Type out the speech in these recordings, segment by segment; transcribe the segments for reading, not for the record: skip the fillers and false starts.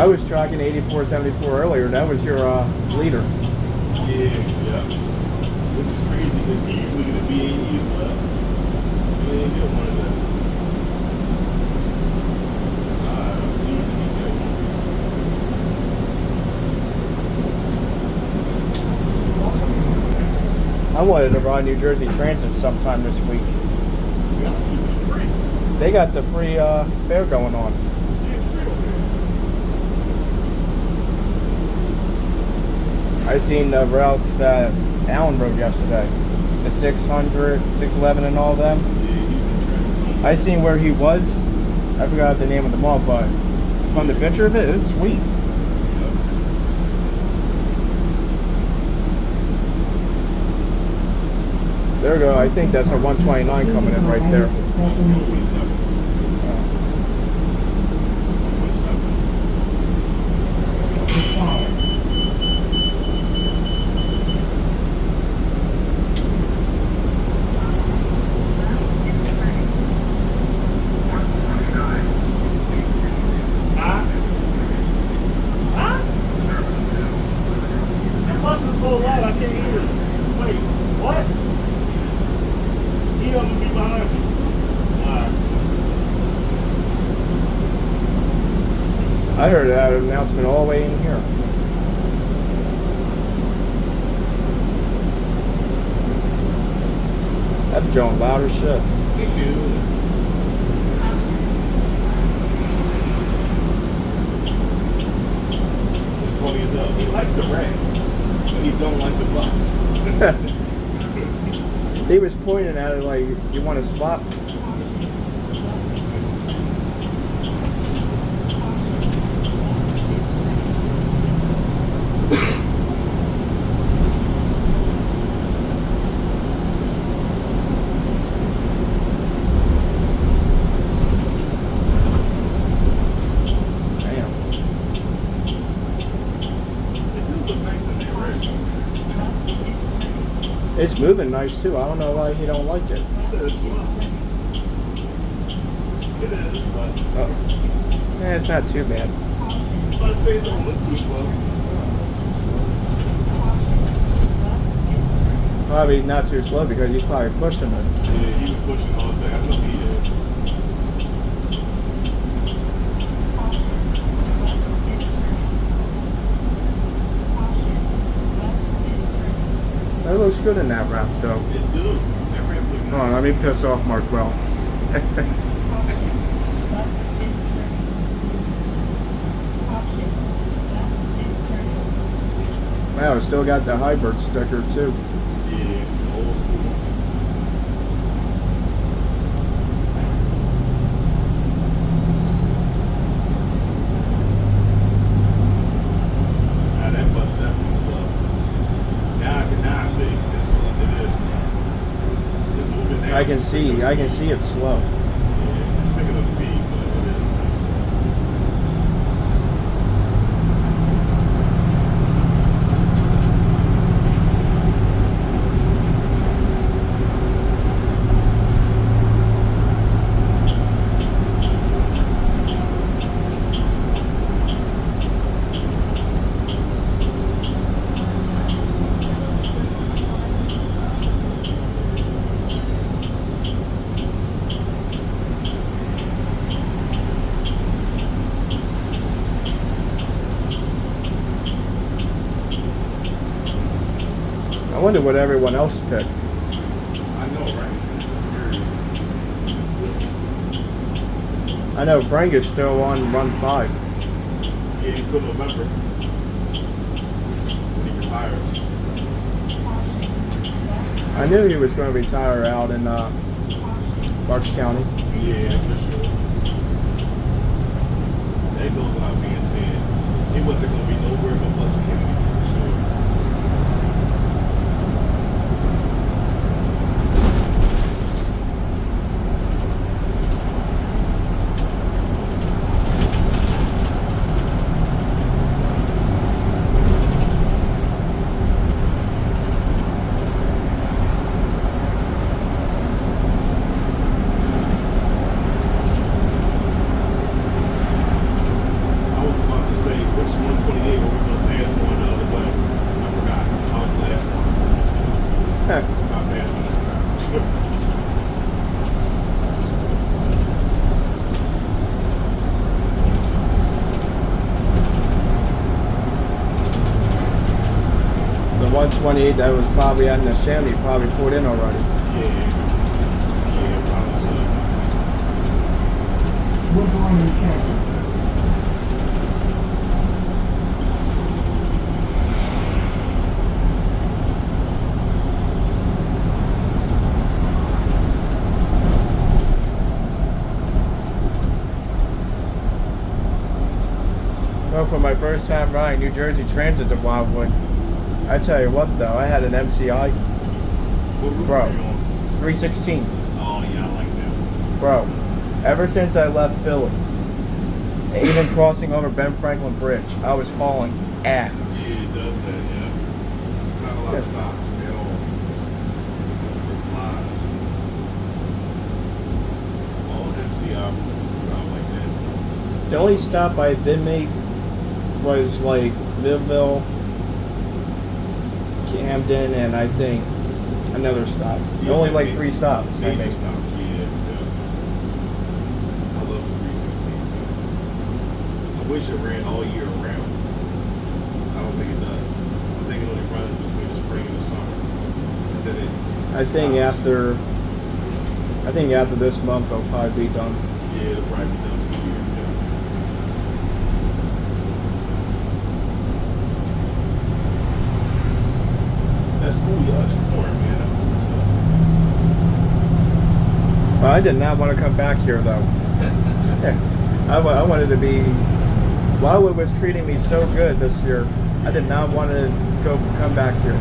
I was tracking 8474 earlier. That was your leader. Yeah. Which is crazy because he usually going to be 80 as well. He ain't get one of them. I wanted to ride New Jersey Transit sometime this week. Yeah, it's free. They got the free fare going on. Yeah, it's free over there. I seen the routes that Alan rode yesterday. The 600, 611 and all them. Yeah, he's been trying to. I seen where he was. I forgot the name of the mall, but from the picture of it, it's sweet. There we go. I think that's a 129 coming in right there. 127. That bus is so loud, I can't hear it. Wait, what? He gonna be behind me. I heard that announcement all the way in here. That joint loud as shit. It's funny as hell. He liked the red, but he don't like the bus. He was pointing at it like, you want a spot? It's moving nice too. I don't know why he don't like it. It's slow. It is, but Yeah, it's not too bad. I'd say it don't look too slow. Probably not too slow because he's probably pushing it. Yeah, he was pushing all day. I know he is. That looks good in that wrap though. It do. That ramp look Hold on, let me piss off Markwell. Wow, it's still got the hybrid sticker too. Yeah, it's old school. Now that bus definitely slow. Now I see it's slow. It is slow. It's moving now. I can see it's slow. Yeah, it's picking up speed, but it is pretty slow. I wonder what everyone else picked. I know, right? I know Frank is still on run 5. Yeah, until November. When he retires. I knew he was going to retire out in Berks County. Yeah, for sure. That goes without being said. He wasn't going to be nowhere but Bucks County, for sure. I was about to say, Not passing it. The 128 that was probably at Neashminy probably poured in already. Yeah, probably so. Woodlawn and Chapel. Well, for my first time riding New Jersey Transit to Wildwood, I tell you what though, I had an MCI, What route Bro. are you on? 316. Oh, yeah, I like that. Bro, ever since I left Philly, even crossing over Ben Franklin Bridge, I was hauling ass. Yeah, it does that, yeah. It's not a lot of stops at all. It flies. All NCI routes out like that. The only stop I did make was like Millville, Camden, and I think another stop. Yeah, Only like ma- 3 stops I Major made. stops, yeah. I love the 316. I wish it ran all year round. I don't think it does. I think it only runs between the spring and the summer. And then it I think after this month it'll probably be done. yeah, it'll probably be done for a year. Yeah. That's cool, y'all exploring, man. That's cool stuff. Well, I did not want to come back here though. I wanted to be. Wildwood was treating me so good this year. I did not want to come back here.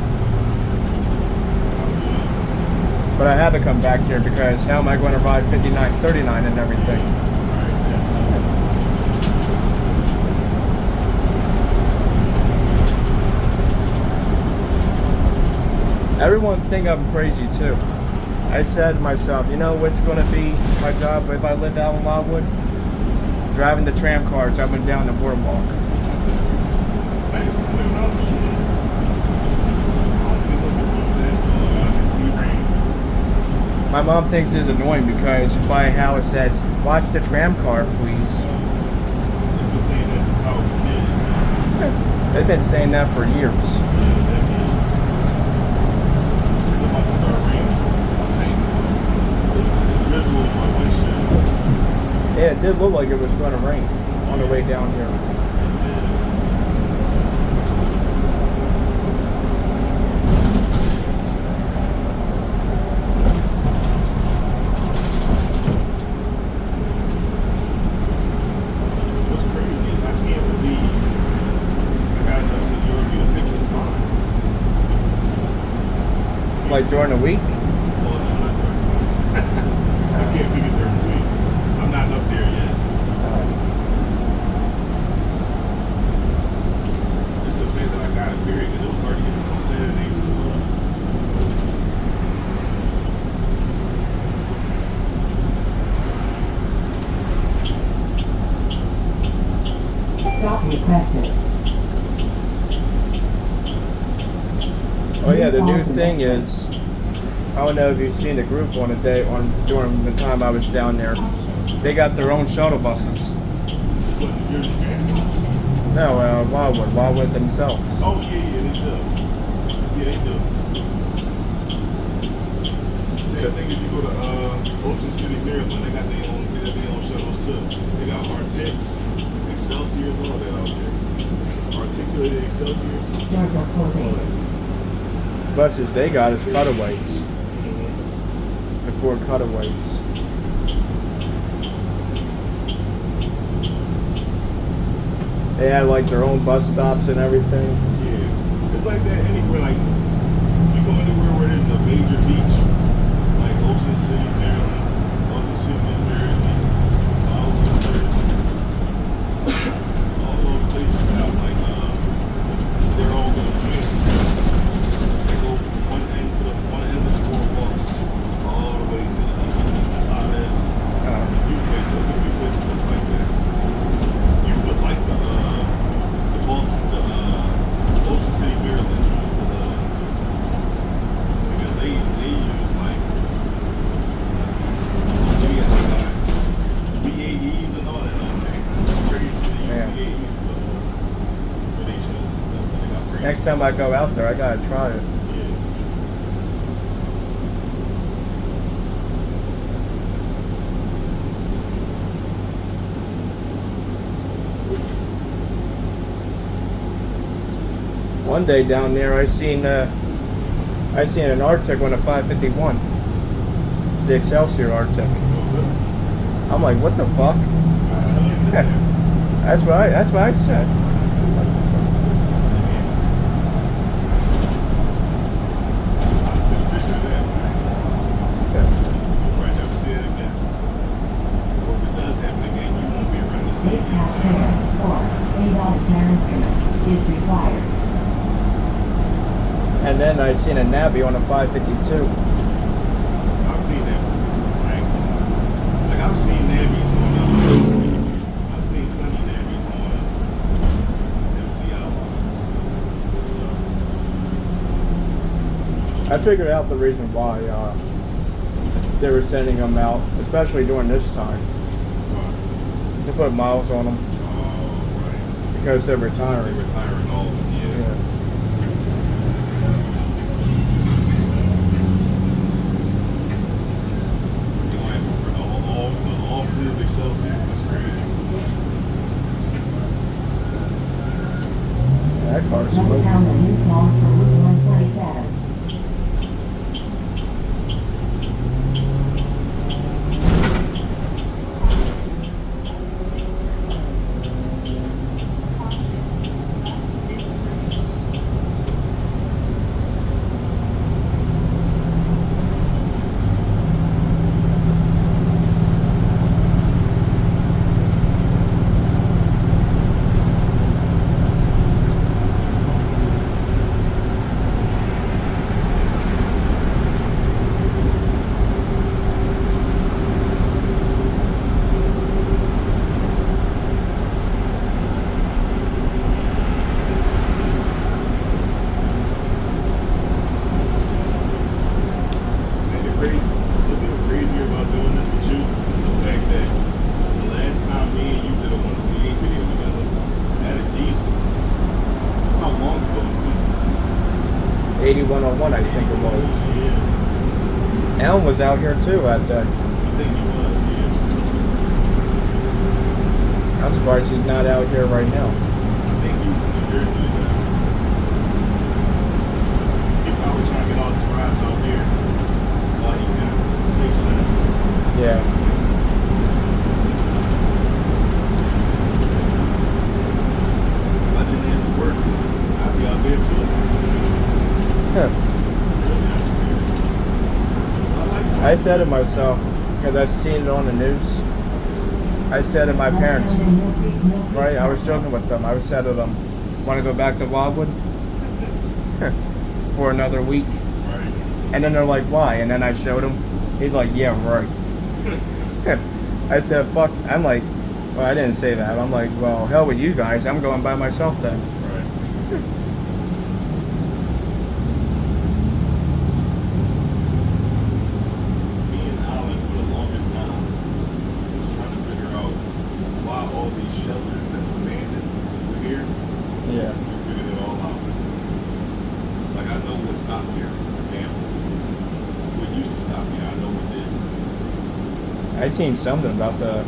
But I had to come back here because how am I going to ride 59, 39 and everything? Everyone think I'm crazy too. I said to myself, you know what's going to be my job if I lived out in Wildwood? Driving the tram cars up and down the boardwalk. I used to live in Alton. I can see rain. My mom thinks it's annoying because by how it says, watch the tram car, please. I've been saying that since I was a kid. They've been saying that for years. Yeah, that means it's about to start raining. I think it's drizzle in my windshield. Yeah, it did look like it was going to rain on the way down here. What's crazy is I can't believe I got enough seniority to pick this line. Like during the week. Well, no, not during the week. I can't pick it during the week. I'm not up there yet. Just the fact that I got it, period, because it was hard to get this on Saturday. Stop requested. Oh yeah, the new thing is, I don't know if you've seen the group on during the time I was down there. They got their own shuttle buses. What, New Jersey Transit? No, Wildwood themselves. Oh, yeah, they do. Yeah, they do. Same thing if you go to Ocean City, Maryland, they got their own shuttles too. They got Arctics, Xcelsiors, all that out there. Articulated Xcelsiors. Doors are closing. Buses they got is cutaways. The 4 cutaways. They had like their own bus stops and everything. Yeah. It's like that anywhere, like, you go anywhere where there's a major beach, like Ocean City, Maryland, Ocean City, New Jersey, New Jersey. All those places have like, they're all going to transit service. They go from one end of the boardwalk all the way to the other. That's how it is. A few places that's like that. You would like the Ocean City, Maryland, next time I go out there, I gotta try it. Yeah. One day down there, I seen an Arctic on a 551, the Excelsior Arctic. I'm like, what the fuck? That's what I said. Safe pass clear or ADOT clearance is required. And then I seen a Navy on a 552. I've seen that before. Like I've seen Navies on I've seen plenty of Navies on MCI ones. I figured out the reason why they were sending them out, especially during this time, to put miles on them Oh, right. because they're They're retiring. retiring all of them, yeah. Yeah. You know, like, all fleet of Xcelsiors, that's crazy. That car's Number smooth. down the new calls for Route 127. What's even crazier about doing this with you is the fact that the last time me and you did a 128 video together, I had a diesel. That's how long ago it's been. 8101, I think it was. Yeah, Alan was out here too that day. I think he was, yeah. I'm surprised he's not out here right now. I think he was in New Jersey today. He probably trying to get all the rides out here while he can. Makes sense. Yeah. If I didn't have to work, I'd be out there too. Huh. Really out there. I like that. I said to myself, because I've seen it on the news, I said to my parents, right, I was joking with them, I said to them, want to go back to Wildwood? For another week. Right. And then they're like, why? And then I showed him. He's like, yeah, right. I said, fuck. I'm like, well, I didn't say that. I'm like, well, hell with you guys. I'm going by myself then. Right. Me and Alan, for the longest time, was trying to figure out why all these shelters that's abandoned were here. Yeah. We figured it all out. Like, I know what stopped here. Damn. What used to stop here, I know what did. I seen something about the,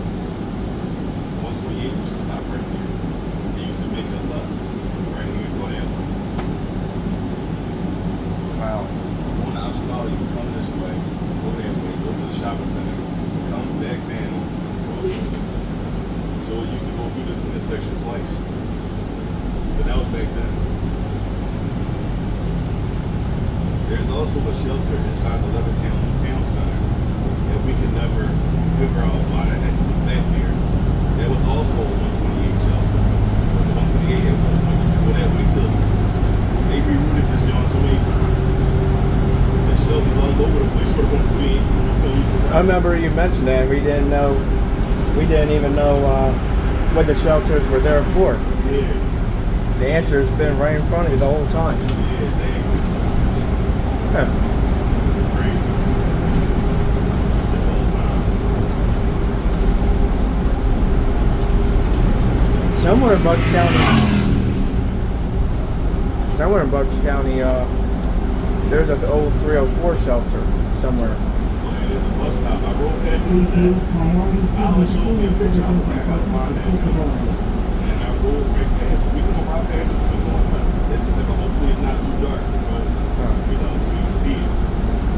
128 used to stop right here. They used to make a left. Right here, go that way. wow. On the outside, you come this way, go that way, go to the shopping center, come back down. So it used to go through this intersection twice. But that was back then. There's also a shelter inside the Levittown Town Center that we could never figure out why the heck it was back there. There was also a 128 shelter. But the 128 at one point used to go that way too. They rerouted this joint so many times. There's shelters all over the place for 128. I remember you mentioned that. We didn't even know what the shelters were there for. Yeah. The answer has been right in front of you the whole time. Yeah, exactly. Huh. It's crazy. This whole time. Somewhere in Bucks County, there's an old 304 shelter somewhere. And there's a bus stop. I rode past it today. Review priority Alan showed me a picture. I was citizens like, I gotta find that. capability. And I rode right past it. We can go right past it, but we're going left. Hopefully it's not too dark, you know, so you see it.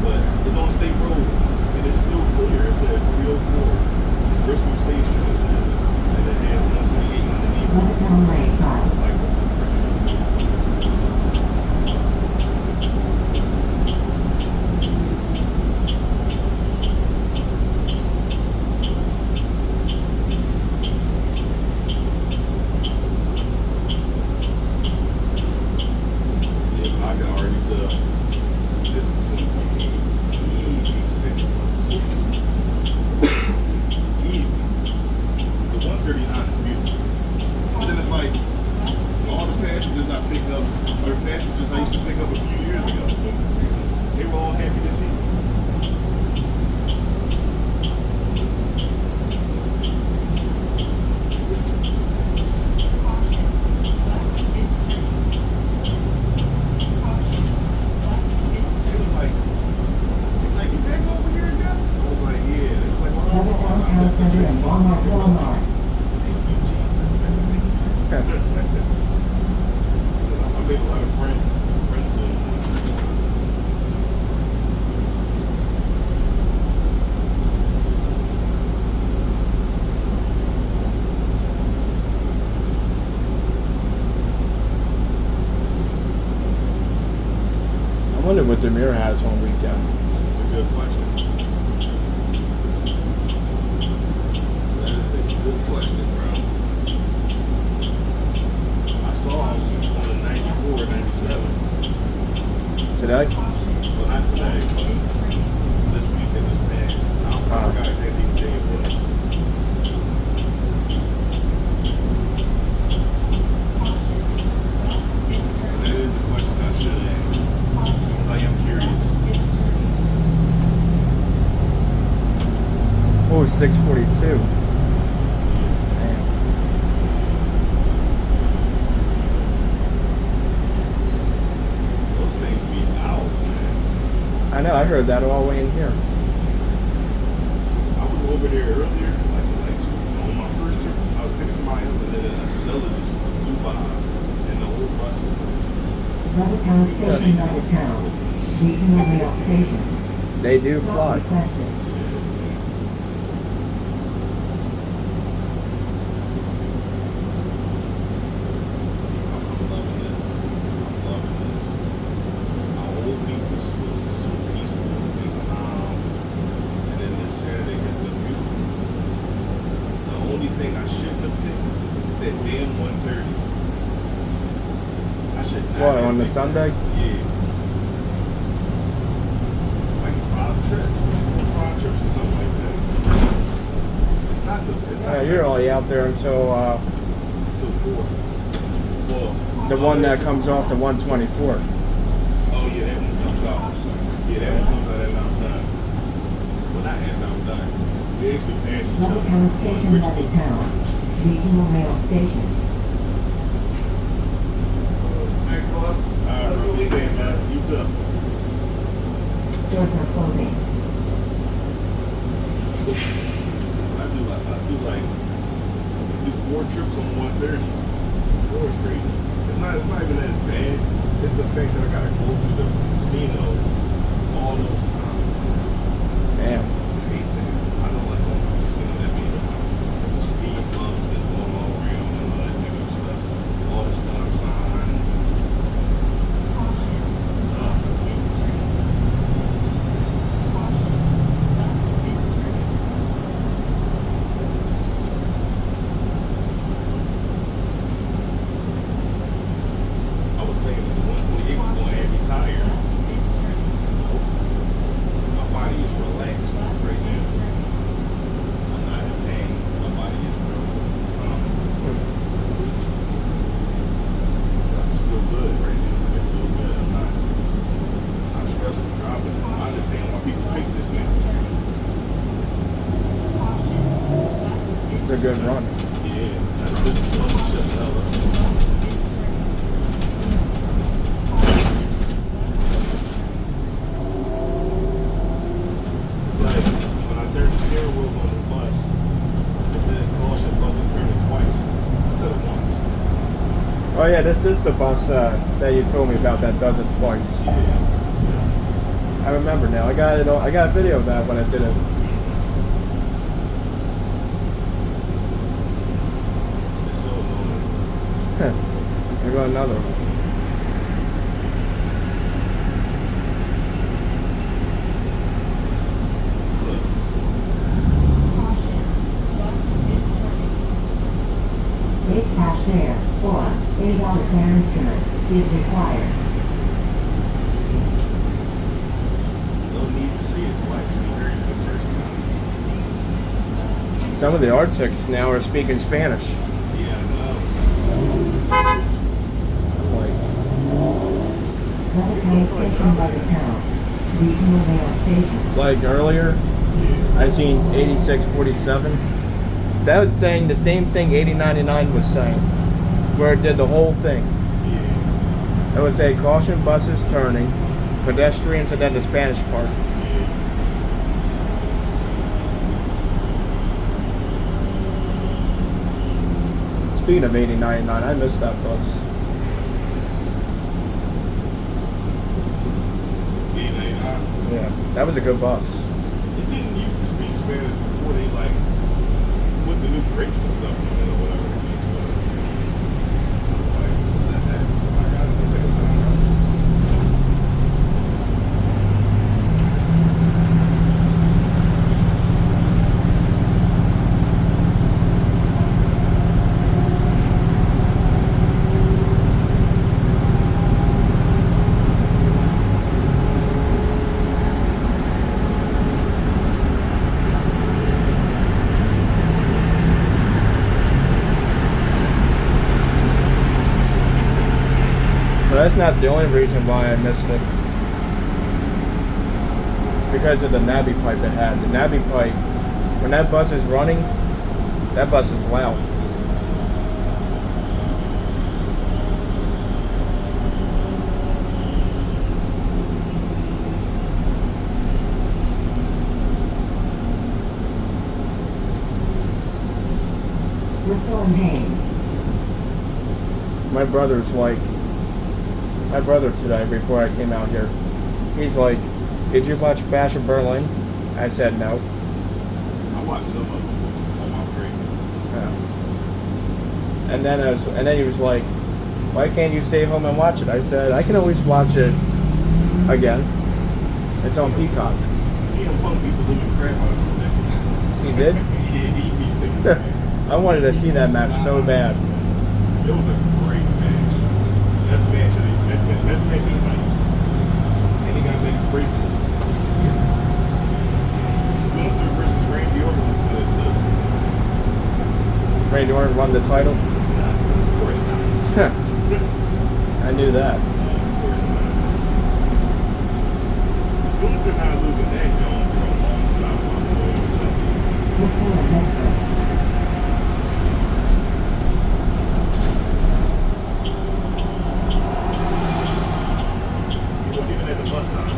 But it's on State Road, and it's still clear. It says 304 Bristol Station. It says, and it has 128 underneath. Levittown Lakeside. It's like, I can already tell this is going to be easy 6 months. Easy. The 139 is beautiful. And then it's like all the passengers I picked up, or passengers I used to pick up a few years ago, they were all happy to see me. It was like, you back over here again? I was like, yeah. It was like, well, Levittown I said, Town for 6 Center and months. Walmart. Thank you, Jesus, man. Thank you. I made a lot of friends doing it. I wonder what Demir has on weekend. It's a good question. That is a good question, bro. I saw him on a 94, 97. Today? Well, not today, but this week it was bad. I forgot that he came in. That is a question I should ask. I am curious. Oh, 642. Those things be out, man. I know, I heard that all the way in here. I was over there earlier, on my first trip. I was picking somebody up, and then a seller just flew by, and the whole bus was like, Levittown Station, Levittown. Regional Rail Station. They do Stop fly. requested. I'm loving this. I'm loving this. Our whole week was so peaceful and calm, and then this Saturday has been beautiful. The only thing I shouldn't have picked is that damn 130. I should not What, have on the picked Sunday? that. Yeah. It's like 5 trips, 4 or 5 trips or something like that. It's not Yeah, you're only out there until until 4. Well, the one that comes off the 124. oh yeah, that one comes out. Yeah, that one comes out at Mount Dunn. Well, not at Mount Dunn. We actually passed each other Levittown on Station, Richmond. Levittown. Regional Rail Station. Thanks, boss. Bro, be safe, man. You too. Doors are closing. I do 4 trips on 130. 4 is crazy. It's not even as bad. It's the fact that I gotta go through the casino all those times. Damn. I hate that. I don't like going to the casino. That means the speed bumps and going all around and all that extra stuff. All the stop signs. I was thinking that the 128 was going to have me tired. Nope. My body is relaxed right now. I'm not in pain. My body is real calm. I just feel good right now. I feel good. It's not stressful driving. I understand why people pick this now. It's a good run. Yeah, that's business. Shut the hell up. Oh yeah, this is the bus that you told me about that does it twice. Yeah. I remember now. I got it. I got a video of that when I did it. It's so annoying. I got another one. Look, Caution, bus is turning. Gate cashier plus $8 fare instrument is required. no need to see it twice. We heard it the first time. Some of the Arctics now are speaking Spanish. Yeah, I know. Like, Levittown Station Levittown. Regional Rail Station. like earlier, Yeah. I seen 8647. That was saying the same thing 8099 was saying, where it did the whole thing. Yeah. It would say caution buses turning, pedestrians, and then the Spanish part. Speaking of 8099, I missed that bus. 899. Yeah, that was a good bus. It didn't used to speak Spanish before they like put the new brakes and stuff in it or whatever the case was. Like, I got it the second time. But that's not the only reason why I missed it. Because of the navy pipe it had. The navy pipe, when that bus is running, that bus is loud. Bristol and Haynes. My brother today, before I came out here, he's like, did you watch Bash of Berlin? I said no. I watched some of them on my break. Yeah. And then he was like, why can't you stay home and watch it? I said, I can always watch it again. It's on Peacock. CM Punk people looking crap out of that. He did? Yeah, he beat them. I wanted to see that match so bad. It was a great match. Best match of the night. And he got that bracelet. Gunther versus Randy Orton was good too. Randy Orton won the title. Of course not. I knew that. Of course not. Gunther not losing that Jones for a long time. Bristol and Bedford. He wasn't even at the bus stop. I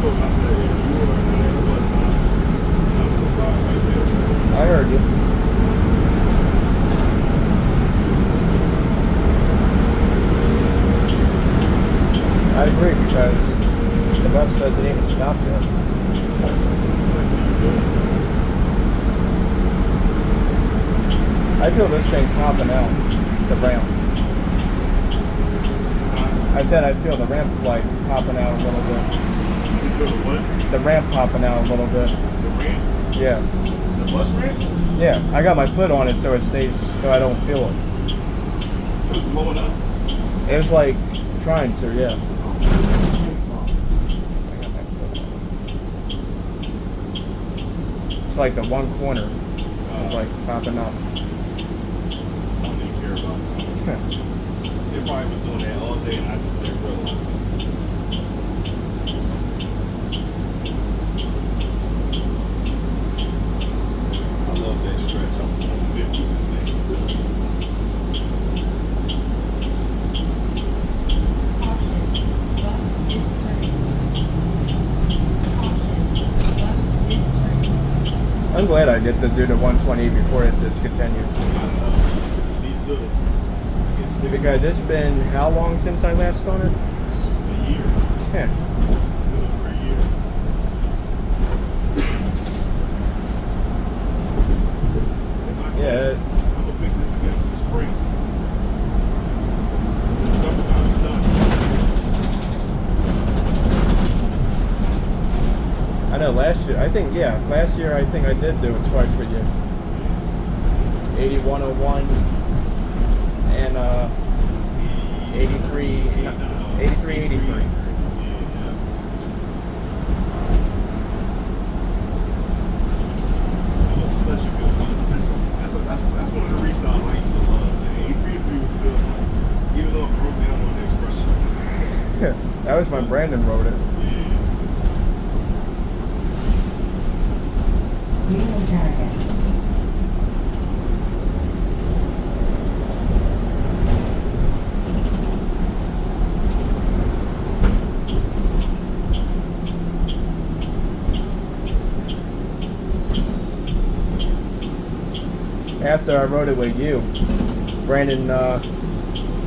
told him, I said, if you were at the bus stop, I'm going to ride right there. I heard you. I agree because the bus doesn't even stop there. I feel this thing popping out, the ramp. I said I feel the ramp like popping out a little bit. You feel the what? The ramp popping out a little bit. The ramp? Yeah. The bus ramp? Yeah. I got my foot on it so it stays, so I don't feel it. It was blowing up. It was like trying to, yeah. It's like the one corner is like popping up. I don't even care about it. They probably was doing that all day and I just didn't realize it. I love that stretch. I was going 50 today. Caution, bus is turning. Caution, bus is turning. I'm glad I get to do the 120 before it discontinued. Me too. It's Because it's been how long since I last done it? A year. Yeah. Over a year. Yeah. I'm gonna pick this again for the spring. Summertime is done. I know last year, last year I think I did do it twice with you. 8101 and 8383. That was such a good one. That's one of the reasons I like the love. The 8383 was a good one. Even though it broke down on the express. That was when Brandon wrote it. Green target. After I wrote it with you, Brandon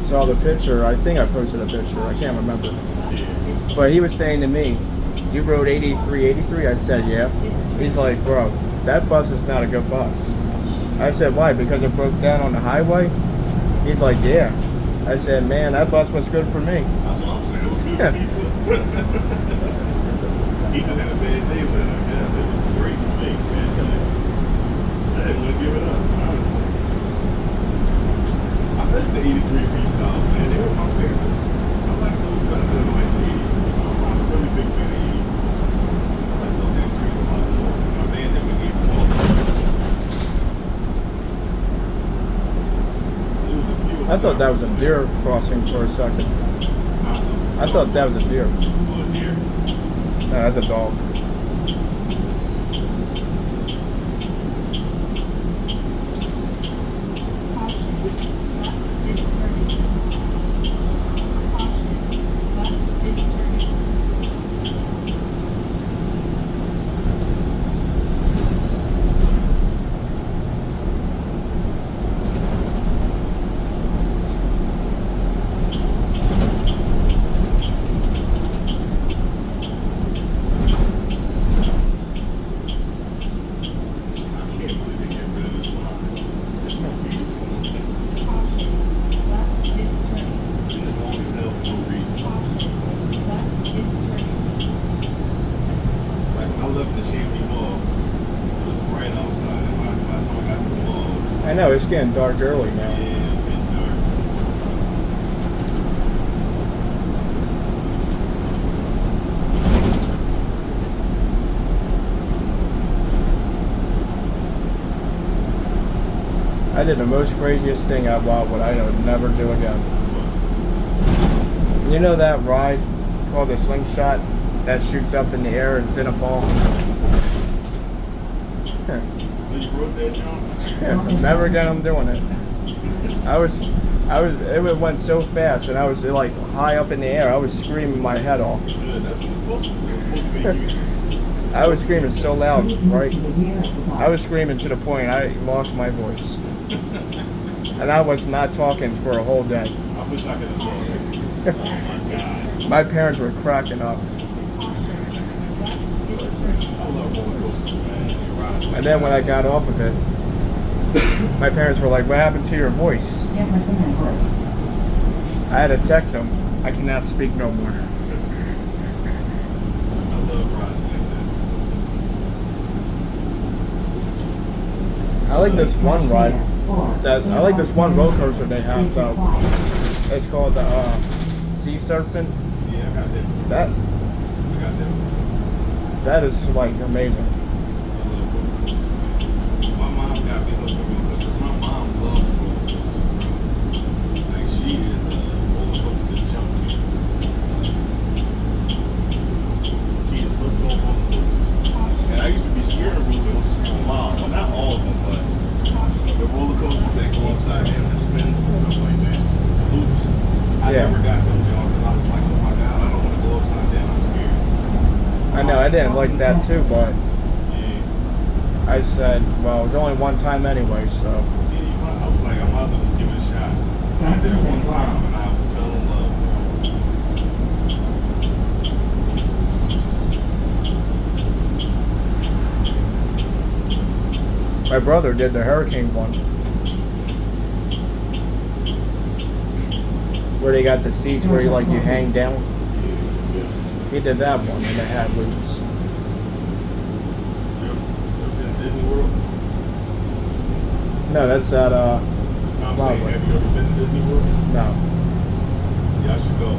saw the picture. I think I posted a picture. I can't remember. But he was saying to me, you wrote 8383? I said, yeah. He's like, bro, that bus is not a good bus. I said, why? Because it broke down on the highway? He's like, yeah. I said, man, that bus was good for me. That's what I'm saying. It was good for me too. He just had a bad day with it, I guess. It was great for me, man. I didn't want to give it up, honestly. I missed the 83 freestyle, man. They were my favorites. I like those better than like the 80. I'm a really big fan of 80. I like those 83s a lot more. My band that we gave them all. There was a few. I thought that was a deer crossing for a second. I thought that was a deer. Oh, a deer. No, that's a dog. I know, it's getting dark early now. Yeah, it's getting dark. I did the most craziest thing at Wildwood I would never do again. You know that ride called the slingshot that shoots up in the air and sends a ball? You wrote that, John? Never again I'm doing it. It went so fast and I was like high up in the air. I was screaming my head off. Yeah, that's what it's supposed to be. I was screaming so loud, right? I was screaming to the point I lost my voice. And I was not talking for a whole day. I wish I could have saw that. Oh my God. My parents were cracking up. I love roller coasters, man. It rides like And then when I got off of it, my parents were like, what happened to your voice? Jefferson and Wood. I had to text them, I cannot speak no more. I love rides like that. I like this one ride. I like this one roller coaster they have though. It's called the Sea Surfing. Yeah, I got that. I got that. That is like amazing. I love roller coasters. My mom got me hooked on roller coasters. My mom loves roller coasters. Like she is a roller coaster junkie. She is hooked on roller coasters. And I used to be scared of roller coasters for a while. Well, not all of them, but the roller coasters that go upside down and spins and stuff like that. Loops. I never got them, John, because I was like, oh my God, I don't want to go upside down. I'm scared. I know, I didn't like that too, but Yeah. I said, well, it was only one time anyway, so. Yeah, I was like, I might as well just give it a shot. I did it one time and I fell in love. My brother did the hurricane one, where they got the seats where you hang down. Yeah. He did that one, and it had loops. Yep. Ever been to Disney World? No, that's at No, I'm saying, Wildwood. have you ever been to Disney World? No. Y'all should go.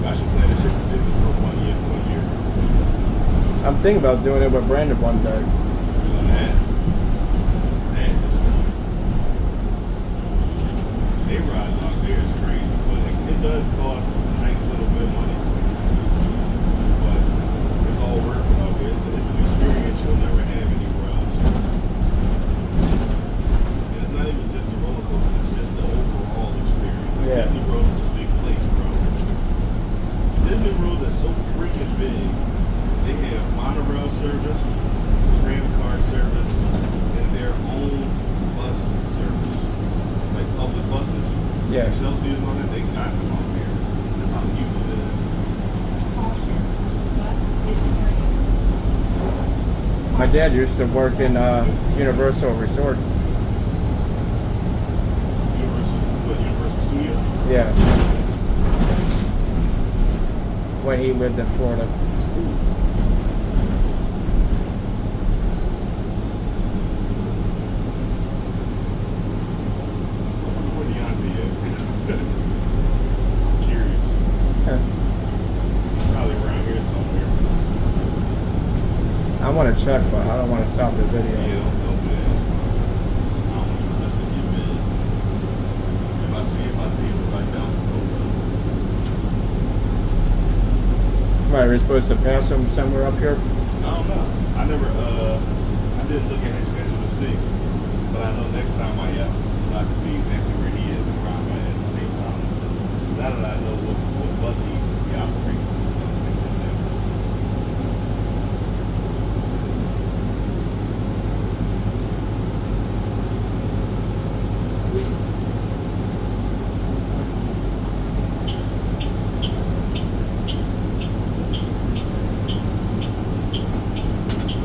Y'all should plan a trip to Disney for 1 year. 1 year. I'm thinking about doing it with Brandon one day. Man, it's crazy. They ride out there is crazy, but it does cost a nice little bit of money. But it's all worth it out there. It's an experience you'll never have anywhere else. And it's not even just the roller coaster, it's just the overall experience. Like Yeah. Disney World is a big place, bro. Disney World is so freaking big. They have monorail service, tram car service, and their own bus service. Like public buses. Yeah. Xcelsior on it, they got them out there. That's how huge it is. Caution, bus is turning. My dad used to work in Universal Resort. Universal Studios? Yeah. When he lived in Florida. It's cool. Where Deontay at? I'm curious. Probably around here somewhere. I want to check, but I don't want to stop the video. Yeah, don't do that. I don't want you messing your bed. If I see him, I see him. If I don't, Right, we're supposed to pass him somewhere up here. I don't know. I never, I didn't look at his schedule to see. But I know next time I am, so I can see exactly where he is and where I'm at the same time. And stuff. Now that I know what bus he operates and stuff like that.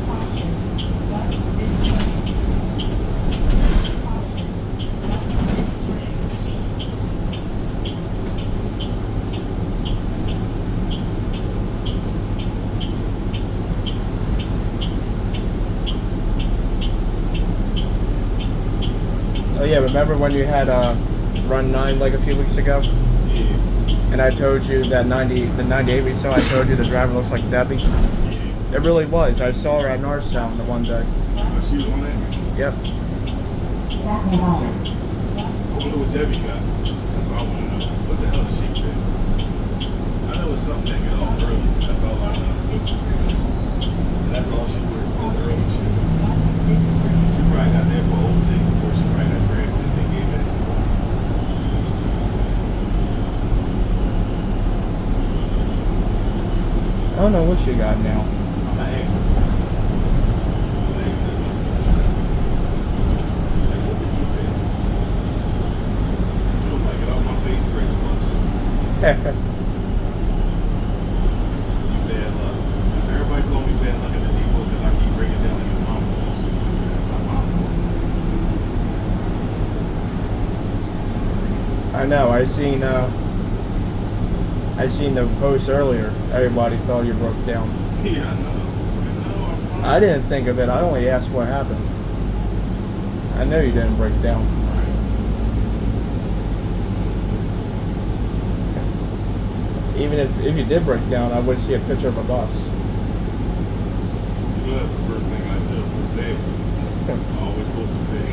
Caution, bus is turning. Caution, bus is turning. Oh yeah, remember when you had Run 9 like a few weeks ago? Yeah. And I told you that the 98 we saw, I told you the driver looks like Debbie. Yeah. It really was. I saw her at Norristown the one day. Oh, she was on that? Yep. Back in line. I wonder what Debbie got. That's what I want to know. What the hell did she get? I know it's something that got off early. That's all I know. Is turning. That's all she worked was early shit. Bus is turning. She probably got there for old sake, or she probably got grabbed and they gave that to her. I don't know what she got now. I'm gonna ask her. Like, what did you pay? You don't like it off my face, break the bus. You bad luck. Everybody call me bad luck at the depot because I keep breaking down like it's my fault. So, that's my fault. I know. I seen the post earlier. Everybody thought you broke down. Yeah, I know. I'm fine. I didn't think of it. I only asked what happened. I know you didn't break down. Even if you did break down, I would see a picture of a bus. You know that's the first thing I do. Say, I'm always supposed to pay.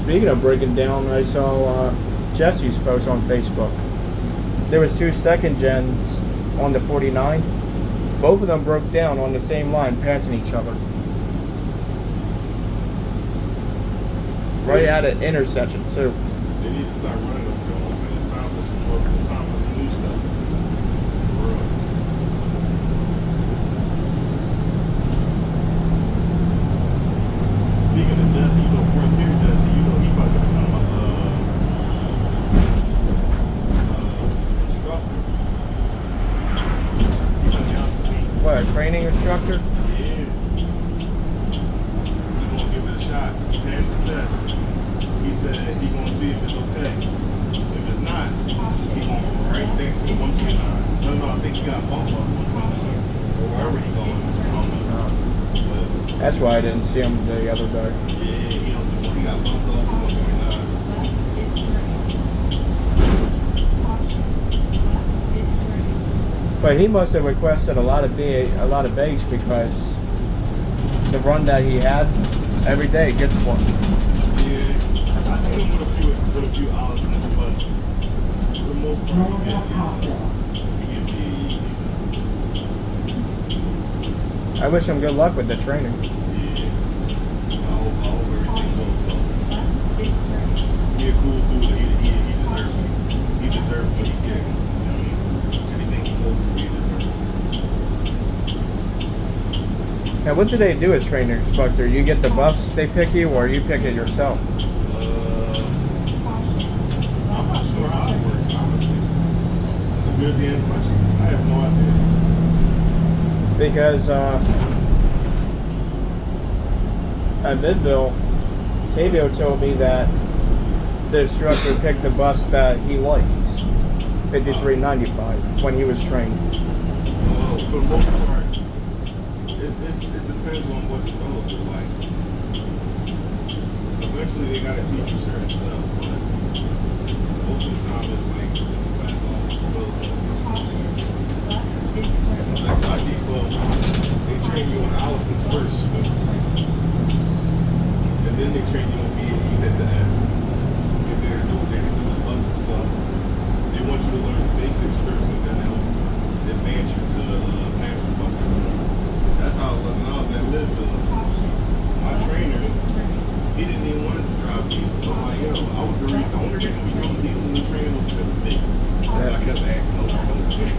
Speaking of breaking down, I saw Jesse's post on Facebook. There was 2 second gens on the 49. Both of them broke down on the same line, passing each other. Right at an intersection, too. They need to start running them, man. It's time for some more. It's time for some new stuff. For real. training instructor? Yeah. We're gonna give it a shot. He passed the test. He said he gonna see if it's okay. If it's not, he gonna go right back to 129. No, I think he got bumped up 129. Or wherever he going. I don't know. But That's why I didn't see him the other day. yeah, he got bumped up 129. Bus is turning. Caution. Bus is turning. But he must have requested a lot of base because the run that he had every day gets one. Yeah, I seen him with a few Allisons, but for the most part, he get easy. I wish him good luck with the training. Yeah, I hope everything goes well. Bus is turning. He a cool dude. He deserved what he get. You know what I mean? Anything he goes for, he deserved. Now, what do they do as training instructor? You get the bus, they pick you, or you pick it yourself? Caution. I'm not sure how it works, honestly. That's a good damn question. I have no idea. Because at Midville, Tavio told me that the instructor picked the bus that he likes, 5395, when he was trained. Well, for the most part, it depends on what's available. Like, eventually they gotta teach you certain stuff, but most of the time it's like it depends on what's available. Caution. Bus is turning. Like my people, they train you on Allison's first, and then they train you on B&E's at the end. Because they're doing those buses, so they want you to learn the basics first, and then they'll advance you to faster buses. That's how it was when I was at Midville. Caution. My Bus trainer, is turning. he didn't even want us to drive diesels. So I'm like, yo, I was the only reason we drove diesels in training was because of me. I kept asking over and over again.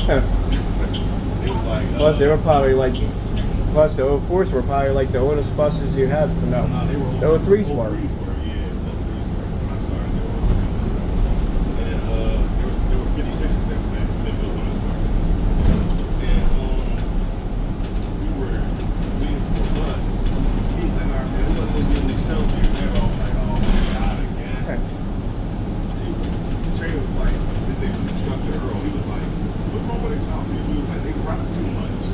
It was like, Plus, they were probably like, Is turning. plus the 04s were probably like the oldest buses you had. No, nah, they were the 03s were. yeah. The 03s were. When I started, they were 03s. And there were 56s at Midville when I started. And we were waiting for a bus. He was like, all right, man, we're going to get an Excelsior. And I was like, oh my God, again. The trainer was like, his name was Instructor Earl. He was like, what's wrong with Excelsior? He was like, they rock too much.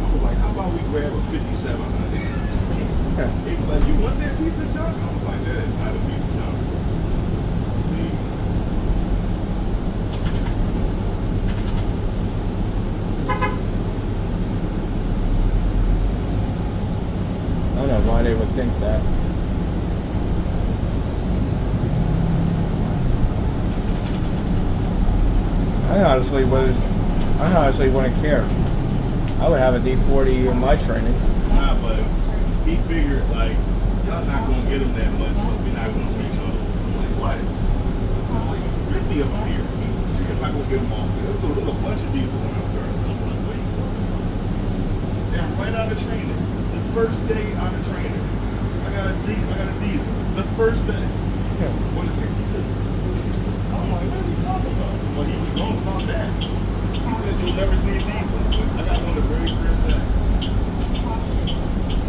I was like, how about we grab a 5700? He was like, you want that piece of junk? I was like, that is not a piece of junk. I don't know why they would think that. I honestly wouldn't care. I would have a D40 in my training. Nah, but he figured, like, y'all not going to get him that much, so we're not going to teach him. I'm like, what? There's like 50 of them here. You're not going to get them all. There's a bunch of these when I started, so I'm like, wait. Then right out of training, the first day out of training, I got a diesel. The first day. On the 62. So I'm like, what is he talking about? Well, he was wrong about that. He said you'll never see a diesel. I got one the very first day. Caution.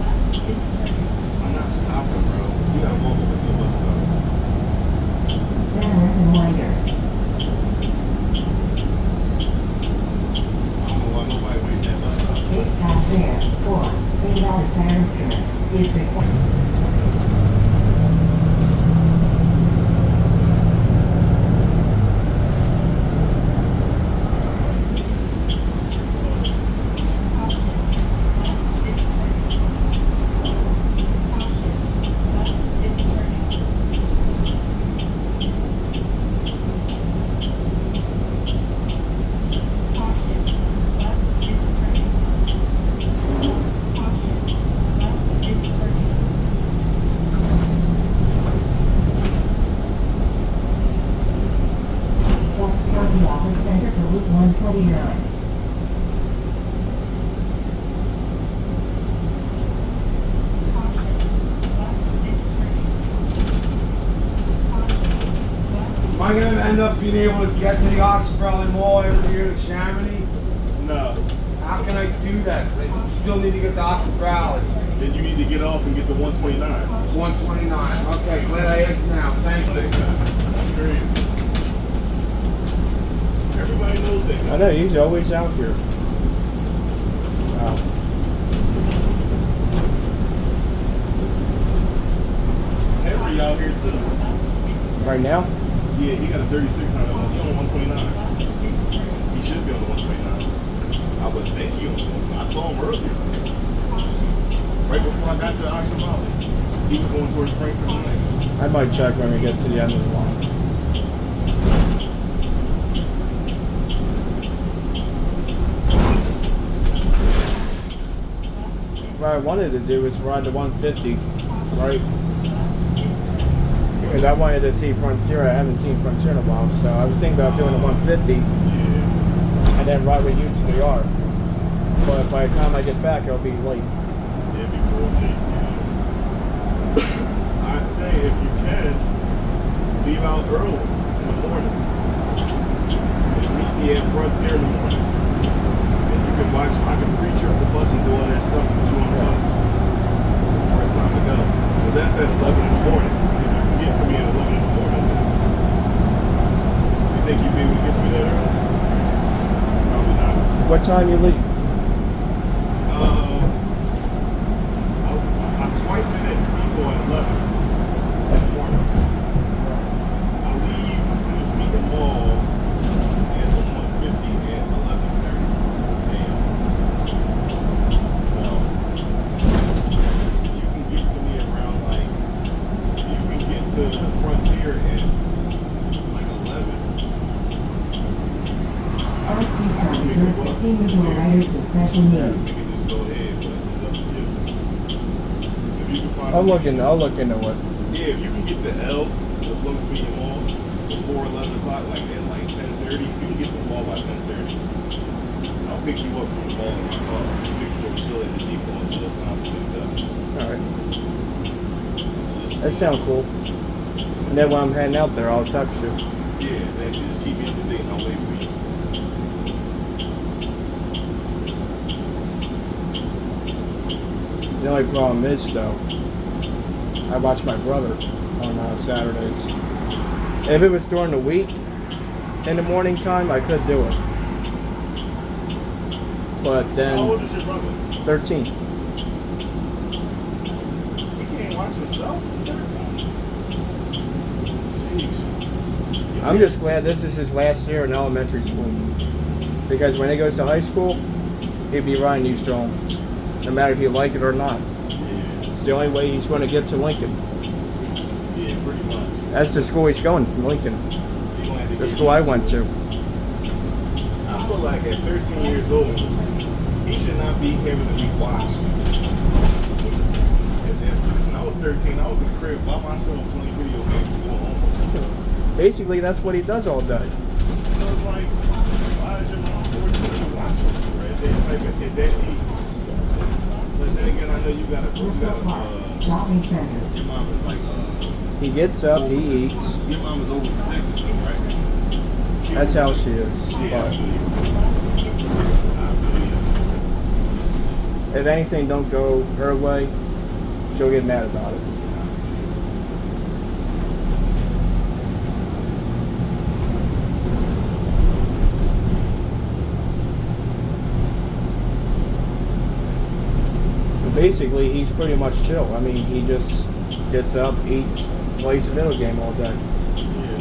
Bus is turning. I'm not stopping, bro. We gotta walk over to the bus stop. Then reminder. I don't know why nobody waiting at bus stop. Gate pass there for $8 fare instrument is required. Route 129. Am I going to end up being able to get to the Oxford Mall over here to Neashminy? No. How can I do that? Because I still need to get to Aqua Valley. Then you need to get off and get to 129. 129. Okay, glad I asked now. Thank you. That's great. Everybody knows that. I know, he's always out here. Wow. Henry out here too. Right now? Yeah, he got a 3600. He's on the 129. He should be on the 129. I would think he on the 129. I saw him earlier. Right before I got to Oxford Valley. He was going towards Frankfurt next. I might check when we get to the end of the line. What I wanted to do was ride the 150, right? Because I wanted to see Frontier. I haven't seen Frontier in a while, so I was thinking about doing the 150 and then ride with you to the yard. But by the time I get back, it'll be late. Yeah, before late. Yeah. I'd say if you can, leave out early in the morning. And meet me at Frontier in the morning. And you can watch, I can pre-trip the bus and do all that stuff with you on the bus. First time to go. But that's at 11 in the morning. If you can get to me at 11 in the morning, then you think you'd be able to get to me that early? Probably not. What time you leave? I swiped in at Rico at 11 in the morning. I leave the mall as a 150 at 11:30 a.m. So you can get to me around like, you can get to the Frontier at like 11. All seats are reserved for seniors or riders with special You needs. can just go ahead, but it's up to you. If you can find I'll look into it. Yeah, if you can get the L to look for your mall before 11 o'clock, like at like 10:30, you can get to the mall by 10:30. I'll pick you up from the mall in my car. You can go chill at the depot until it's time for you to go. Alright. That sounds cool. And then when I'm heading out there, I'll text you. Yeah, exactly. Just keep me up to date and I'll wait for you. The only problem is, though, I watch my brother on Saturdays. If it was during the week, in the morning time, I could do it. But How old then, is your brother? 13. He can't watch himself every time. Jeez. I'm just glad this is his last year in elementary school. Because when he goes to high school, he'll be riding these drones. No matter if you like it or not. Yeah, It's the only way he's going to get to Lincoln. yeah, pretty much. That's the school he's going, Lincoln. He gonna have to The get school I used went to. I feel like at 13 years old, he should not be having to be watched. And then when I was 13, I was in the crib by myself playing video games and doing homework. Basically, that's what he does all day. So it's like, why is your mom forcing you to watch him for it? It's like at that age. But then again, I know you got Bristol Park Shopping Center. your mom is like, He gets up, he eats. your mom is overprotective, though, right? That's how she is. Yeah, I But feel you. I feel you. if anything don't go her way, she'll get mad about it. But basically, he's pretty much chill. I mean, he just gets up, eats, plays a video game all day. Yeah.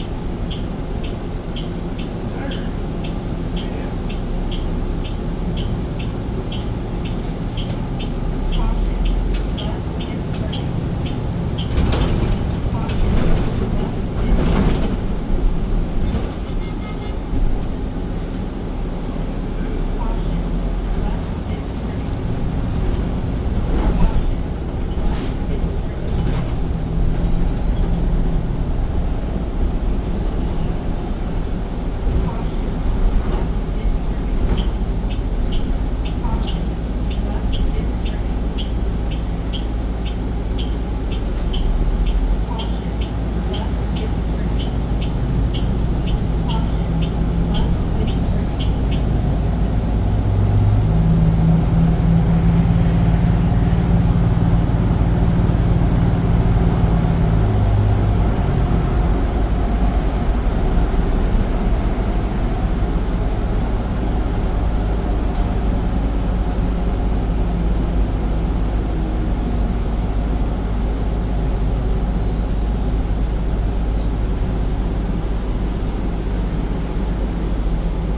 Tired. Man. Caution, bus is turning. Caution, bus is turning. Caution, bus is turning. Caution, bus is turning.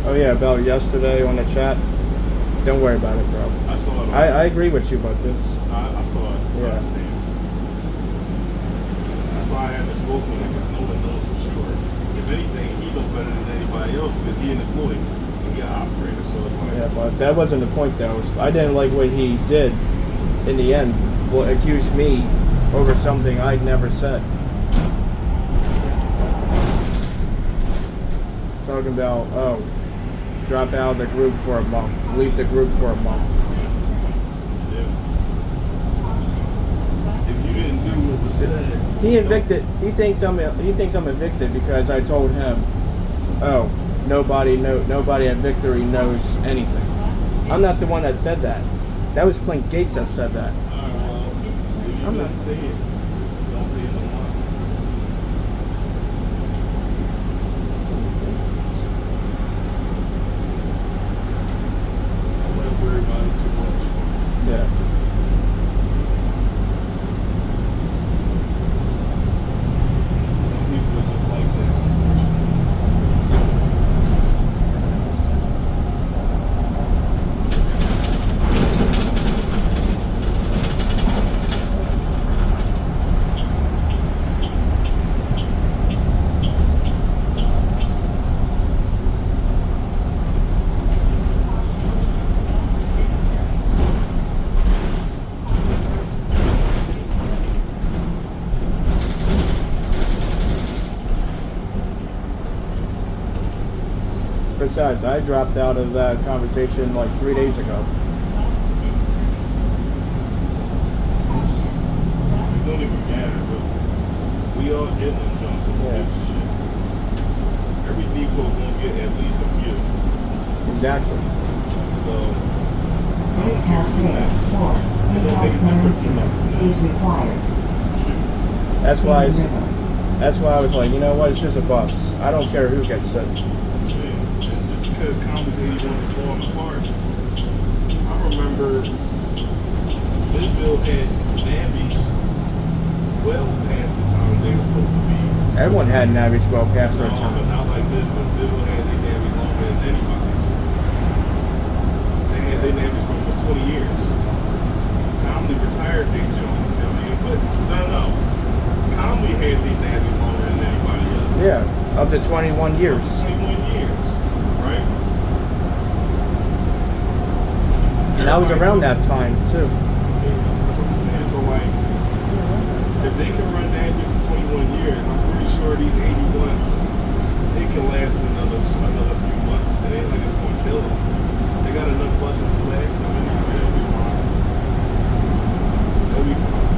Oh yeah, about yesterday on the chat. Don't worry about it, bro. I saw it. I agree with you about this. I saw it. Yeah. I understand. That's why I haven't spoken with him, because no one knows for sure. If anything, he knows better than anybody else because he an employee and he an operator. So it's like, Yeah, but that wasn't the point though. I didn't like what he did in the end. Well, accused me over something I'd never said. Talking about, oh, drop out of the group for a month, leave the group for a month. if you didn't do what was said, He evicted. He thinks I'm evicted because I told him, oh, nobody at Victory knows anything. I'm not the one that said that. That was Clint Gates that said that. alright, well, if you I'm didn't not- say it, don't pay no mind. I wouldn't worry about it too much. Yeah. Some people are just like that, unfortunately. Besides, I dropped out of that conversation like 3 days ago. It don't even matter, but we all get them, Johnson. Yeah. Shit. Every depot gonna get at least a few. Exactly. So, I This don't care has who been next. for It don't make a difference to me. is required. That's why. River. That's why I was like, you know what? It's just a bus. I don't care who gets it. And just because Cummins 81 is falling apart, I remember Lisville had Navies well past the time they were supposed to be. Everyone had navies well past their But time. not like Lisville. Lisville had their Navies longer than anybody's. They had their Navies for almost 20 years. Comley retired their joint, you know what I mean? But no. Comley had their Navies longer than anybody else. Yeah, up to 21 years. 21 years, right? And I was around that time too. That's what I'm saying. So like, if they can run that just 21 years, I'm pretty sure these 81s, they can last another few months. It ain't like it's gonna kill them. They got enough buses to last them anyway. They'll be fine. They'll be fine.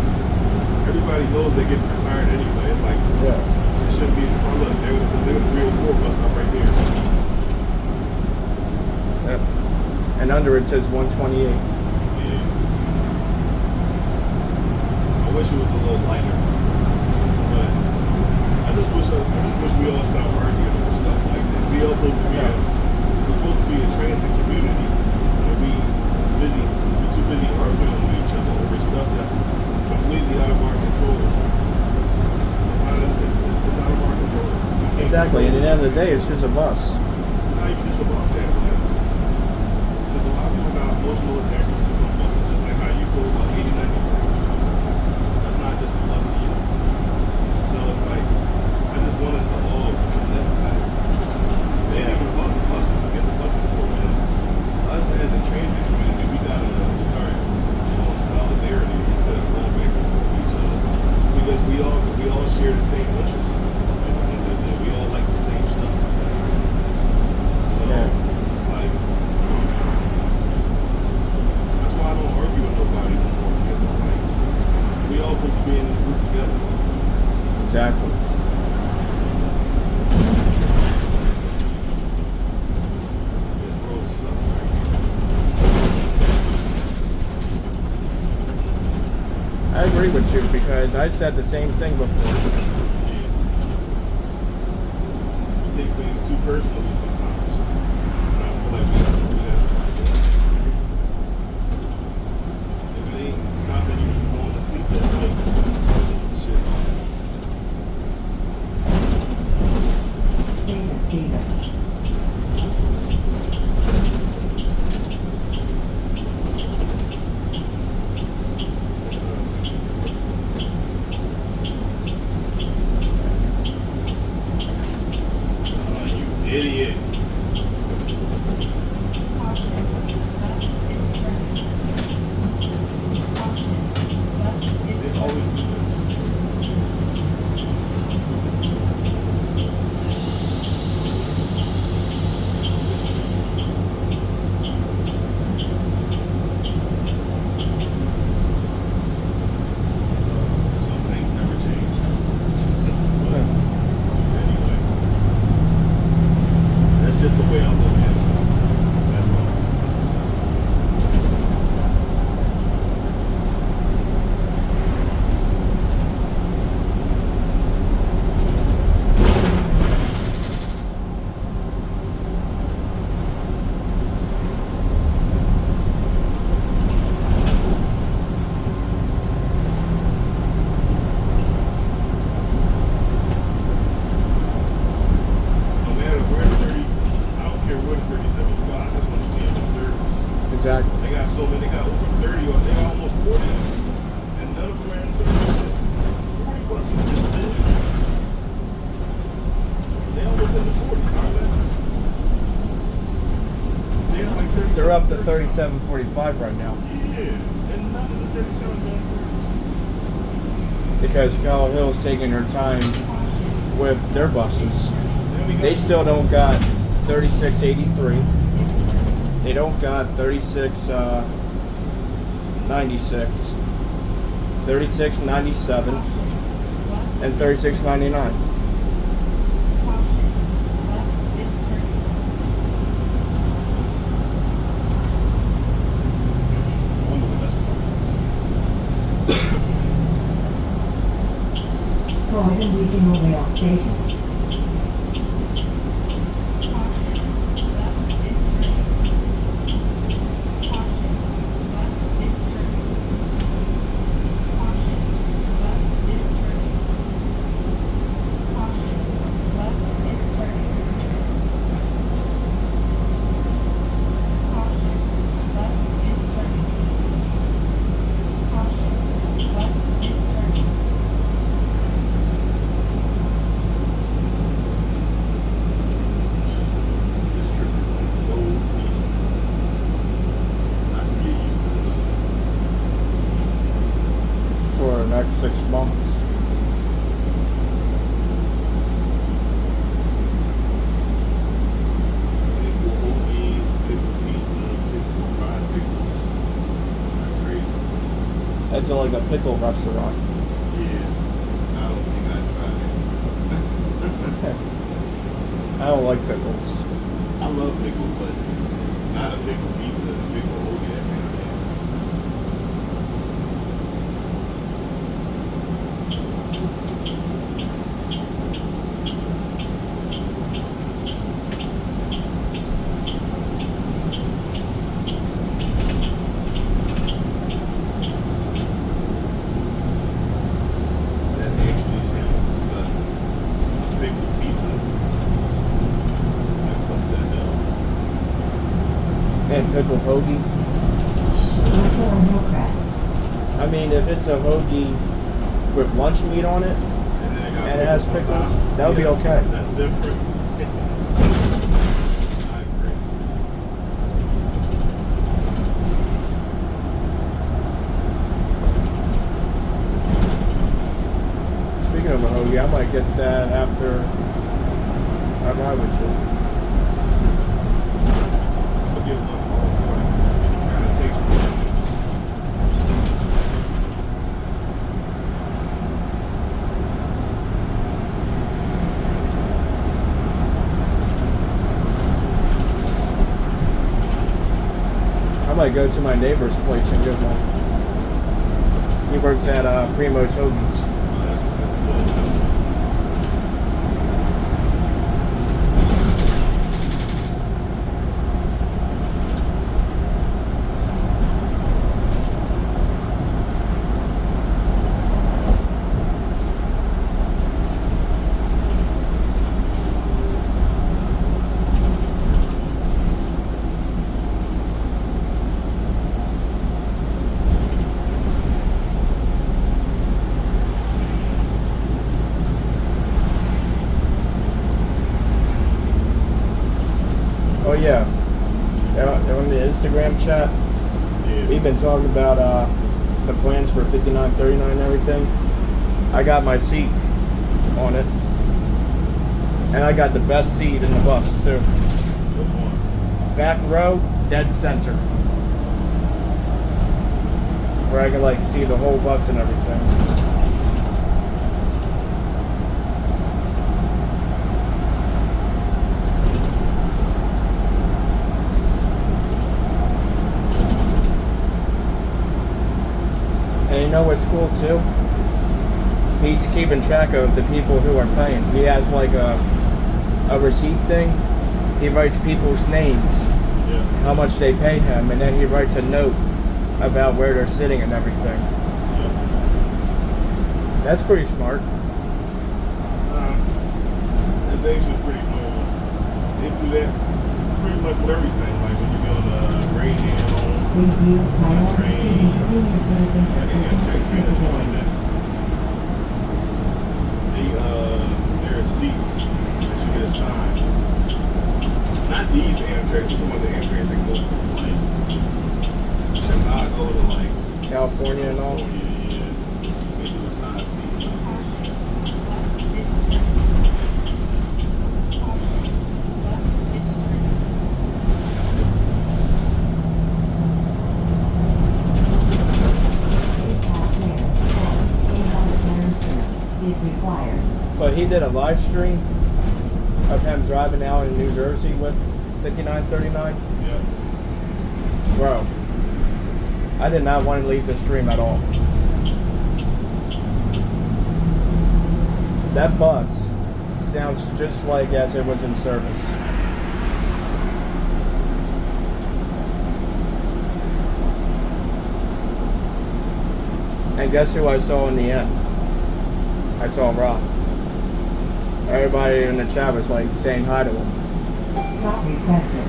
Everybody knows they get retired anyway. It's like Yeah. it shouldn't be. Oh look, they were the 3 or 4 bus stop right there. Yep. And under it says 128. Yeah. I wish it was a little lighter, but I just wish we all stop arguing over stuff like this. We all supposed to be a transit community, and we're too busy arguing with each other over stuff that's completely out of our control. It's out of our control. We can't Exactly. And at control the end of the day, it's just a bus. It's not even just about that, man. There's a lot of people got emotional attachments to some buses, just like how you feel about 80, 90. That's not just a bus to you. So it's like, I just want us to all connect back. It ain't even about the buses. Forget the buses for a minute. Us as a transit community, we gotta start showing solidarity instead of going back and forth with each other. Because we all share the same interests. And we all like the same stuff. So Yeah. it's like, that's why I don't argue with nobody no more, because it's like we all supposed to be in this group together. Exactly. This road sucks right here. I agree with you because I said the same thing before. Yeah. We take things too personally sometimes. And I feel like we have to do that. If it ain't stopping you from going to sleep that night, shit. State of Davis. Idiot. Caution, bus is turning. Caution, bus is They turning. always do this. Some things never change. But anyway, that's just the way I look at it. That's all. No matter where the 30, I don't care where the 37's go. I just want to see them in service. Exactly. They got so many, they got over 30 or they got almost 40. And none of them are in service. 40 buses just sitting. They almost in the 40s, aren't they? They're like 37. They're up to 37. 37.45 right now Yeah. And none of the 37's in service. because Cal Hill's taking their time with their buses. Then we got They still don't got 3683. They don't got 3696, 3697, Caution, bus and 3699. Caution, bus is turning. I wonder what that's about. Croydon Regional Rail Station. Caution, bus is turning. Caution, bus is turning. Caution, bus is turning. Caution, bus is turning. Caution, bus is turning. Caution, bus is turning. This trip is like so peaceful. I can get used to this. For the next 6 months. Pickle hoagies, pickle pizza, pickle fried pickles. That's crazy. That's like a pickle restaurant. Yeah. I don't think I'd try that. I don't like pickles. I love pickles, but not a pickle pizza and a pickle hoagie. That sounds nasty. That actually sounds disgusting. Pickle pizza. Like, what the hell? And pickle hoagie. Local and Hillcrest. I mean, if it's a hoagie with lunch meat on it, And then it got and it has pickles on pickles, top. that would be Yeah, okay. That's different. I agree. Speaking of a hoagie, I might get that after I ride with you. I'll give one more. Kinda takes forever. I might go to my neighbor's place and get one. He works at Primo's Hoagies. That's good. Oh yeah. On the Instagram chat, Yeah. we've been talking about the plans for 5939 and everything. I got my seat on it. And I got the best seat in the bus too. Which one? Back row, dead center. Where I can like see the whole bus and everything. And you know what's cool too? He's keeping track of the people who are paying. He has like a receipt thing. He writes people's names, Yeah. how much they pay him, and then he writes a note about where they're sitting and everything. Yeah. That's pretty smart. It's actually pretty cool. They do that pretty much with everything. Like when you be on the Greyhound Review priority train, senior service like they have train and stuff like that. There are seats that you get assigned. Not these Amtrak, you're talking about the Amtrak that go from like Chicago to like California and all. California, yeah. They do assigned seats. Caution. Bus is turning. Caution. Bus is turning. Is required. But he did a live stream of him driving out in New Jersey with 5939. Yeah. Bro, I did not want to leave the stream at all. That bus sounds just like as it was in service. And guess who I saw in the end? I saw Rob. Everybody in the chat was like saying hi to him. Stop requested.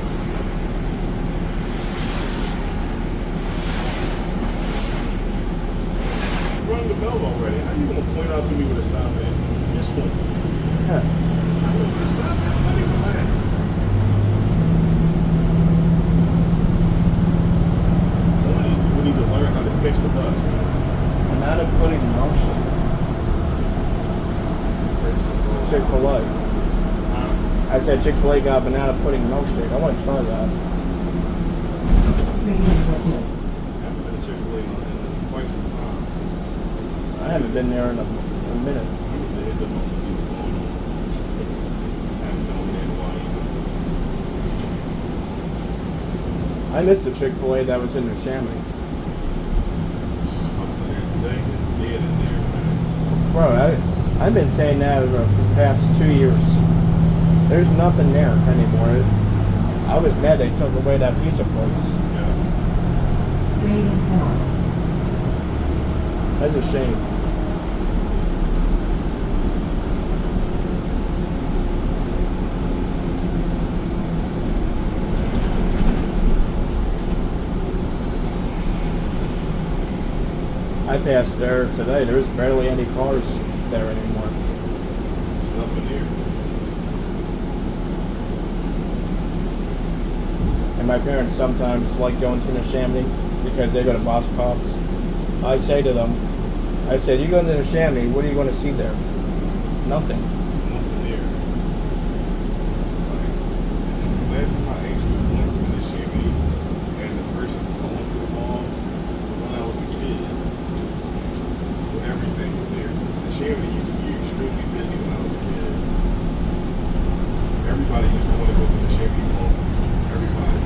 Rung the bell already. How you gonna point out to me where to stop at? This one. Huh. I know where to stop at. I'm not even lying. Some of these people need to learn how to catch the bus, man. I'm out of putting motion. Chick-fil-A. I said Chick-fil-A got banana pudding milkshake. I want to try that. Radio equipment. I haven't been to Chick-fil-A in quite some time. I haven't been there in a minute. I need to hit them up to see what's going on. I haven't been over there in a while. I missed the Chick-fil-A that was in Neashminy. I was there today. It's dead in there, man. Bro, I've been saying that for the past 2 years. There's nothing there anymore. I was mad they took away that pizza place. Yeah. Straight and forward. That's a shame. I passed there today. There's barely any cars there anymore. There's nothing there. And my parents sometimes like going to Neashminy because they go to Boscov's. I say to them, I said, you go to Neashminy, what are you going to see there? Nothing. Nothing there. Like, last time I actually went to Neashminy as a person going to the mall was when I was a kid. When everything was there. Neashminy used to be extremely busy when I was a kid. Everybody used to want to go to Neashminy mall. Everybody.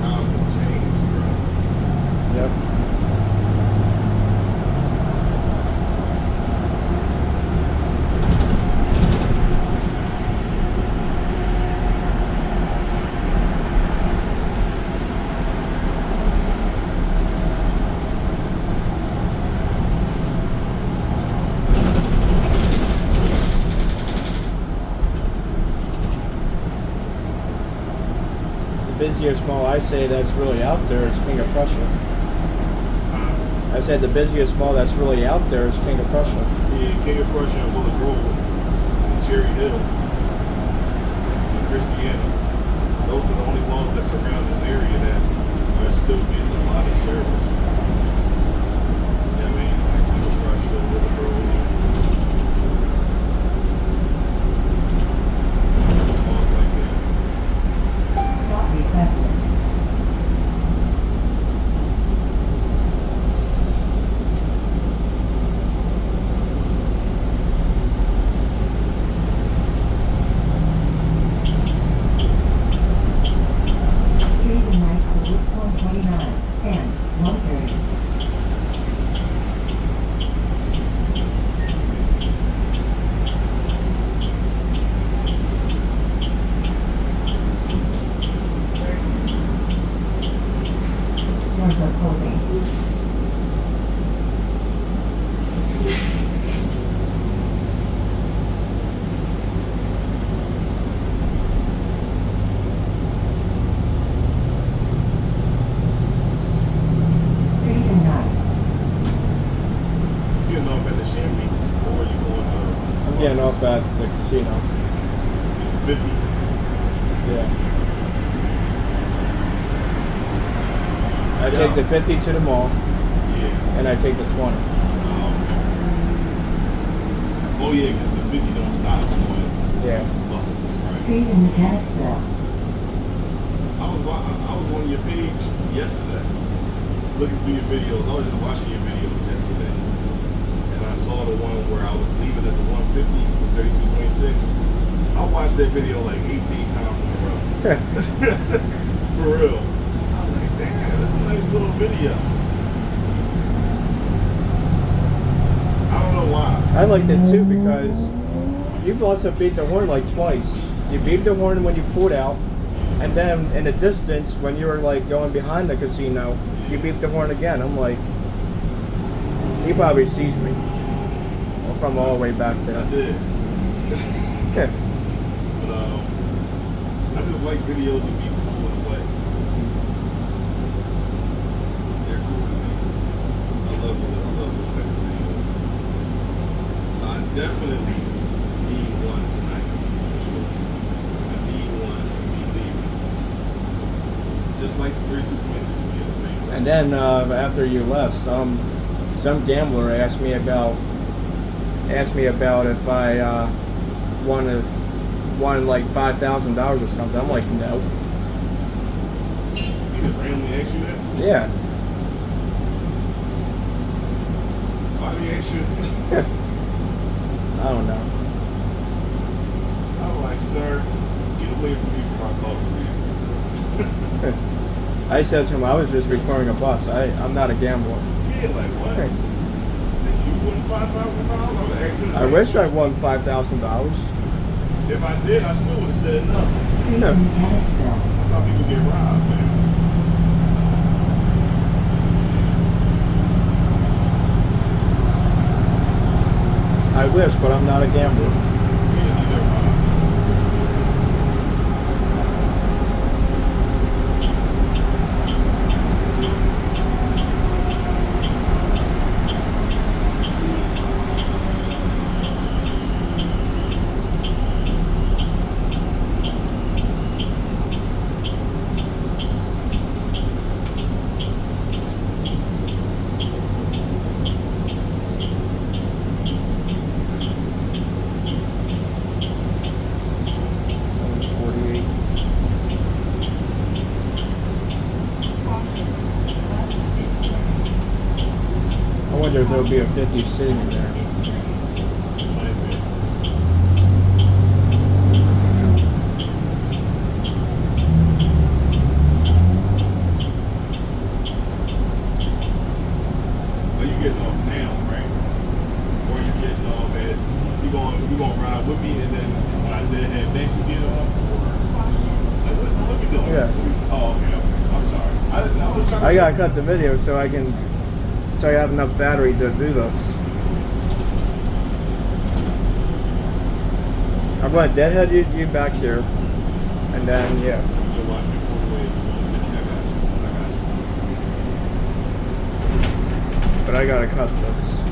Times have changed, bro. Yep. The busiest mall I say that's really out there is King of Prussia. I said the busiest mall that's really out there is King of Prussia. Yeah, King of Prussia and Willow Grove and Cherry Hill. still getting a lot of service. Yeah, I mean, like toothbrush or whatever. All like that. Stop requested. Street and night for routes 129 and 130. Doors are closing. Street and night. You getting off at the Chamois or you going I'm getting off at the casino. 50? Yeah. I take the 50 to the mall, Yeah. and I take the 20. Oh yeah, because the 50 don't stop going Yeah. buses, right? Street in Mechanicsville. I was on your page yesterday, looking through your videos. I was just watching your videos yesterday, and I saw the one where I was leaving as a 150 with 3226. I watched that video like 18 times in a row. For real. I was like, damn, that's a nice little video. I don't know why. I liked it too because you also beat the horn like twice. You beat the horn when you pulled out, and then in the distance when you were like going behind the casino, you beat the horn again. I'm like, he probably sees me from all the way back I there. did. But I just like videos of people pulling away. They're cool to me. I love those type of videos. So I definitely need one tonight, for sure. I need one to be leaving. Just like the 3226 would be the same. And then after you left, some gambler asked me about if I won like $5,000 or something. I'm like, no. He just randomly asked you that? Yeah. Why did he ask you that? I don't know. I'm like, sir, get away from me before I call the police. I said to him, I was just recording a bus. I'm not a gambler. Yeah, like what? Did you win $5,000? I would have asked him the I same wish I thing. won $5,000. If I did, I still would have said no. Street No. in Mechanicsville. That's how people get robbed, man. I wish, but I'm not a gambler. Yeah, you get robbed. I wonder if there'll be a 50 sitting in there. Might be. Are you getting off now, right? Or you getting off at you gonna ride with me and then when I did head back you get off? Or like what you doing? Yeah. Oh, okay. I'm sorry. I was trying to I gotta cut the video so I have enough battery to do this. I'm gonna deadhead you back here, and then yeah. You'll watch me pull away. I got you. But I gotta cut this.